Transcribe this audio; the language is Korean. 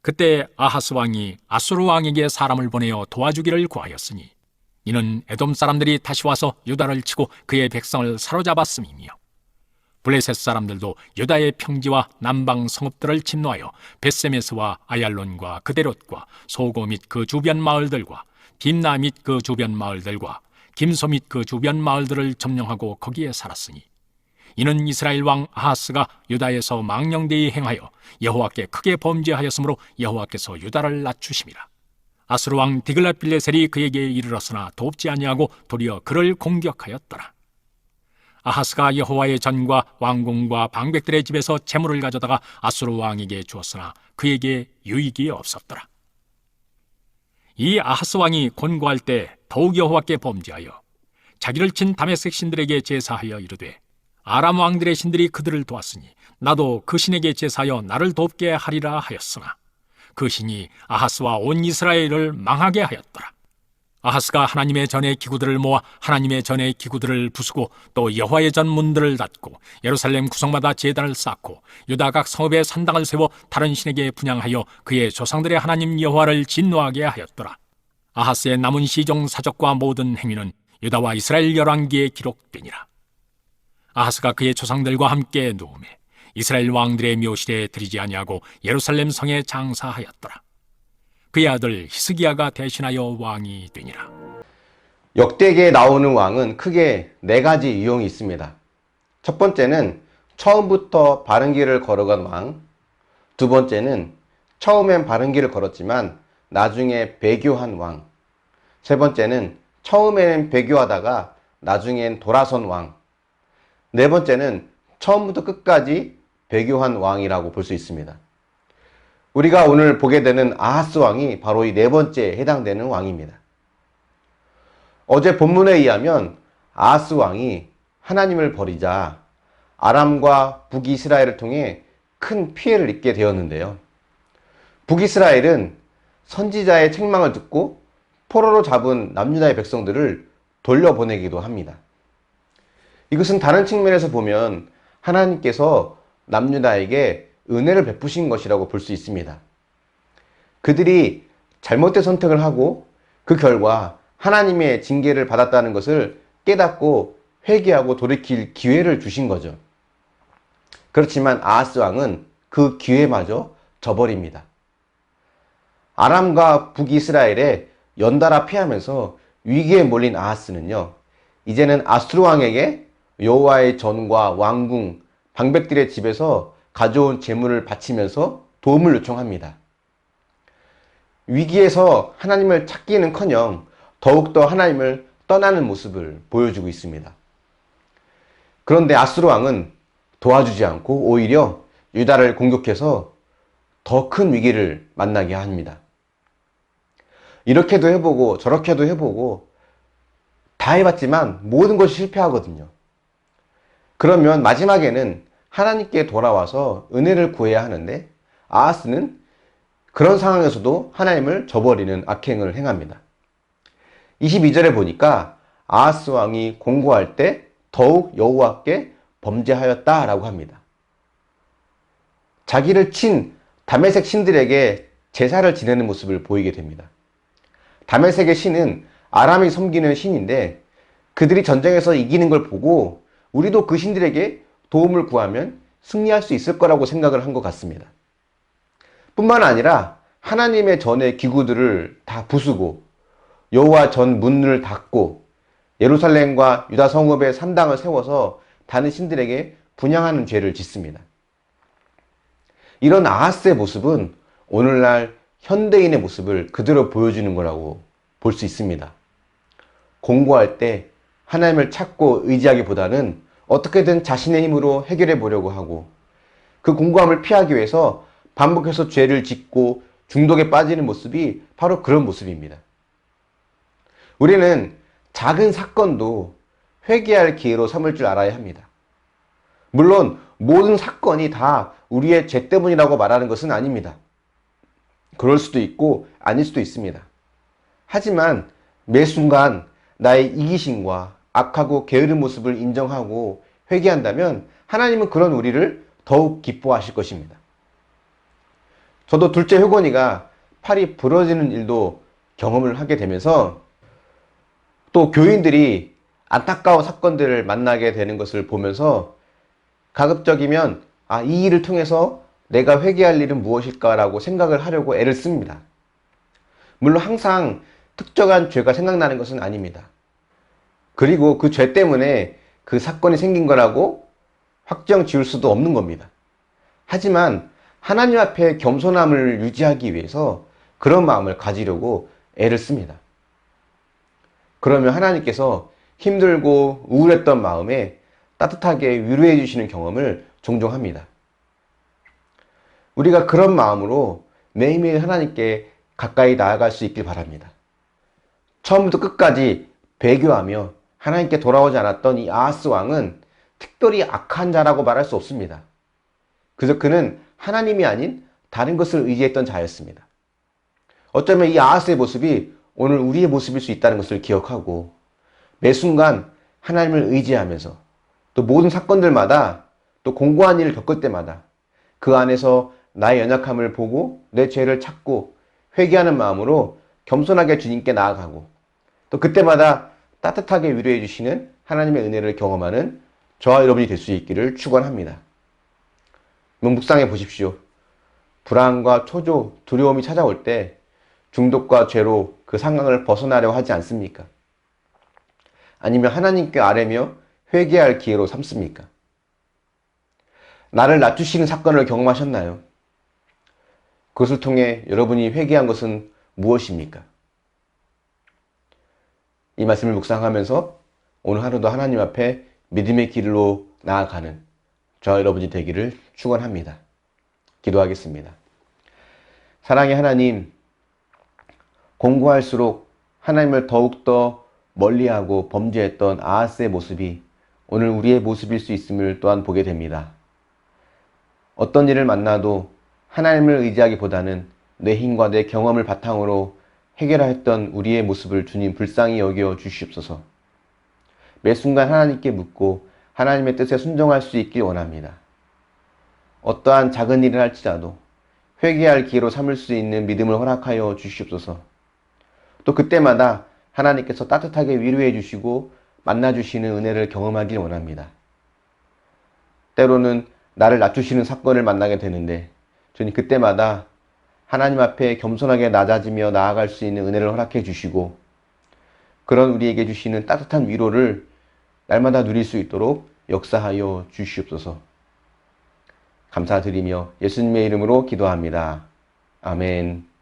그때 아하스 왕이 아수르 왕에게 사람을 보내어 도와주기를 구하였으니 이는 에돔 사람들이 다시 와서 유다를 치고 그의 백성을 사로잡았음이며 블레셋 사람들도 유다의 평지와 남방 성읍들을 침노하여 벳세메스와 아얄론과 그데롯과 소고 및 그 주변 마을들과 딥나 및 그 주변 마을들과 김소 및 그 주변 마을들을 점령하고 거기에 살았으니 이는 이스라엘 왕 아하스가 유다에서 망령되이 행하여 여호와께 크게 범죄하였으므로 여호와께서 유다를 낮추심이라. 아수르 왕 디글랏빌레셀이 그에게 이르렀으나 돕지 아니하고 도리어 그를 공격하였더라. 아하스가 여호와의 전과 왕궁과 방백들의 집에서 재물을 가져다가 아수르 왕에게 주었으나 그에게 유익이 없었더라. 이 아하스 왕이 곤고할 때 더욱 여호와께 범죄하여 자기를 친 다메섹 신들에게 제사하여 이르되 아람 왕들의 신들이 그들을 도왔으니 나도 그 신에게 제사하여 나를 돕게 하리라 하였으나 그 신이 아하스와 온 이스라엘을 망하게 하였더라. 아하스가 하나님의 전의 기구들을 모아 하나님의 전의 기구들을 부수고 또 여호와의 전 문들을 닫고 예루살렘 구성마다 제단을 쌓고 유다 각 성읍에 산당을 세워 다른 신에게 분향하여 그의 조상들의 하나님 여호와를 진노하게 하였더라. 아하스의 남은 시종 사적과 모든 행위는 유다와 이스라엘 열왕기에 기록되니라. 아하스가 그의 조상들과 함께 누우매 이스라엘 왕들의 묘실에 들이지 아니하고 예루살렘 성에 장사하였더라. 그의 아들 히스기야가 대신하여 왕이 되니라. 역대기에 나오는 왕은 크게 네 가지 유형이 있습니다. 첫 번째는 처음부터 바른 길을 걸어간 왕, 두 번째는 처음엔 바른 길을 걸었지만 나중에 배교한 왕, 세 번째는 처음에는 배교하다가 나중엔 돌아선 왕, 네 번째는 처음부터 끝까지 배교한 왕이라고 볼 수 있습니다. 우리가 오늘 보게 되는 아하스 왕이 바로 이 네 번째에 해당되는 왕입니다. 어제 본문에 의하면 아하스 왕이 하나님을 버리자 아람과 북이스라엘을 통해 큰 피해를 입게 되었는데요. 북이스라엘은 선지자의 책망을 듣고 포로로 잡은 남유다의 백성들을 돌려보내기도 합니다. 이것은 다른 측면에서 보면 하나님께서 남유다에게 은혜를 베푸신 것이라고 볼 수 있습니다. 그들이 잘못된 선택을 하고 그 결과 하나님의 징계를 받았다는 것을 깨닫고 회개하고 돌이킬 기회를 주신 거죠. 그렇지만 아하스 왕은 그 기회마저 저버립니다. 아람과 북이스라엘에 연달아 피하면서 위기에 몰린 아하스는요, 이제는 아수르 왕에게 여호와의 전과 왕궁, 방백들의 집에서 가져온 재물을 바치면서 도움을 요청합니다. 위기에서 하나님을 찾기는커녕 더욱더 하나님을 떠나는 모습을 보여주고 있습니다. 그런데 아수르 왕은 도와주지 않고 오히려 유다를 공격해서 더 큰 위기를 만나게 합니다. 이렇게도 해보고 저렇게도 해보고 다 해봤지만 모든 것이 실패하거든요. 그러면 마지막에는 하나님께 돌아와서 은혜를 구해야 하는데 아하스는 그런 상황에서도 하나님을 저버리는 악행을 행합니다. 22절에 보니까 아하스 왕이 공고할 때 더욱 여호와께 범죄하였다라고 합니다. 자기를 친 다메섹 신들에게 제사를 지내는 모습을 보이게 됩니다. 다메섹의 신은 아람이 섬기는 신인데 그들이 전쟁에서 이기는 걸 보고 우리도 그 신들에게 도움을 구하면 승리할 수 있을 거라고 생각을 한 것 같습니다. 뿐만 아니라 하나님의 전의 기구들을 다 부수고 여호와 전 문을 닫고 예루살렘과 유다 성읍에 산당을 세워서 다른 신들에게 분향하는 죄를 짓습니다. 이런 아하스의 모습은 오늘날 현대인의 모습을 그대로 보여주는 거라고 볼 수 있습니다. 공고할 때 하나님을 찾고 의지하기보다는 어떻게든 자신의 힘으로 해결해 보려고 하고 그 공고함을 피하기 위해서 반복해서 죄를 짓고 중독에 빠지는 모습이 바로 그런 모습입니다. 우리는 작은 사건도 회개할 기회로 삼을 줄 알아야 합니다. 물론 모든 사건이 다 우리의 죄 때문이라고 말하는 것은 아닙니다. 그럴 수도 있고 아닐 수도 있습니다. 하지만 매 순간 나의 이기심과 악하고 게으른 모습을 인정하고 회개한다면 하나님은 그런 우리를 더욱 기뻐하실 것입니다. 저도 둘째 효건이가 팔이 부러지는 일도 경험을 하게 되면서 또 교인들이 안타까운 사건들을 만나게 되는 것을 보면서 가급적이면 이 일을 통해서 내가 회개할 일은 무엇일까라고 생각을 하려고 애를 씁니다. 물론 항상 특정한 죄가 생각나는 것은 아닙니다. 그리고 그 죄 때문에 그 사건이 생긴 거라고 확정 지을 수도 없는 겁니다. 하지만 하나님 앞에 겸손함을 유지하기 위해서 그런 마음을 가지려고 애를 씁니다. 그러면 하나님께서 힘들고 우울했던 마음에 따뜻하게 위로해 주시는 경험을 종종 합니다. 우리가 그런 마음으로 매일매일 하나님께 가까이 나아갈 수 있길 바랍니다. 처음부터 끝까지 배교하며 하나님께 돌아오지 않았던 이 아하스 왕은 특별히 악한 자라고 말할 수 없습니다. 그래서 그는 하나님이 아닌 다른 것을 의지했던 자였습니다. 어쩌면 이 아하스의 모습이 오늘 우리의 모습일 수 있다는 것을 기억하고 매 순간 하나님을 의지하면서 또 모든 사건들마다 또 공고한 일을 겪을 때마다 그 안에서 나의 연약함을 보고 내 죄를 찾고 회개하는 마음으로 겸손하게 주님께 나아가고 또 그때마다 따뜻하게 위로해 주시는 하나님의 은혜를 경험하는 저와 여러분이 될 수 있기를 축원합니다. 묵상해 보십시오. 불안과 초조, 두려움이 찾아올 때 중독과 죄로 그 상황을 벗어나려 하지 않습니까? 아니면 하나님께 아뢰며 회개할 기회로 삼습니까? 나를 낮추시는 사건을 경험하셨나요? 그것을 통해 여러분이 회개한 것은 무엇입니까? 이 말씀을 묵상하면서 오늘 하루도 하나님 앞에 믿음의 길로 나아가는 저와 여러분이 되기를 축원합니다. 기도하겠습니다. 사랑의 하나님, 공고할수록 하나님을 더욱더 멀리하고 범죄했던 아하스의 모습이 오늘 우리의 모습일 수 있음을 또한 보게 됩니다. 어떤 일을 만나도 하나님을 의지하기보다는 내 힘과 내 경험을 바탕으로 해결하였던 우리의 모습을 주님 불쌍히 여겨 주시옵소서. 매 순간 하나님께 묻고 하나님의 뜻에 순종할 수 있길 원합니다. 어떠한 작은 일을 할지라도 회개할 기회로 삼을 수 있는 믿음을 허락하여 주시옵소서. 또 그때마다 하나님께서 따뜻하게 위로해 주시고 만나주시는 은혜를 경험하길 원합니다. 때로는 나를 낮추시는 사건을 만나게 되는데 주님 그때마다 하나님 앞에 겸손하게 낮아지며 나아갈 수 있는 은혜를 허락해 주시고 그런 우리에게 주시는 따뜻한 위로를 날마다 누릴 수 있도록 역사하여 주시옵소서. 감사드리며 예수님의 이름으로 기도합니다. 아멘.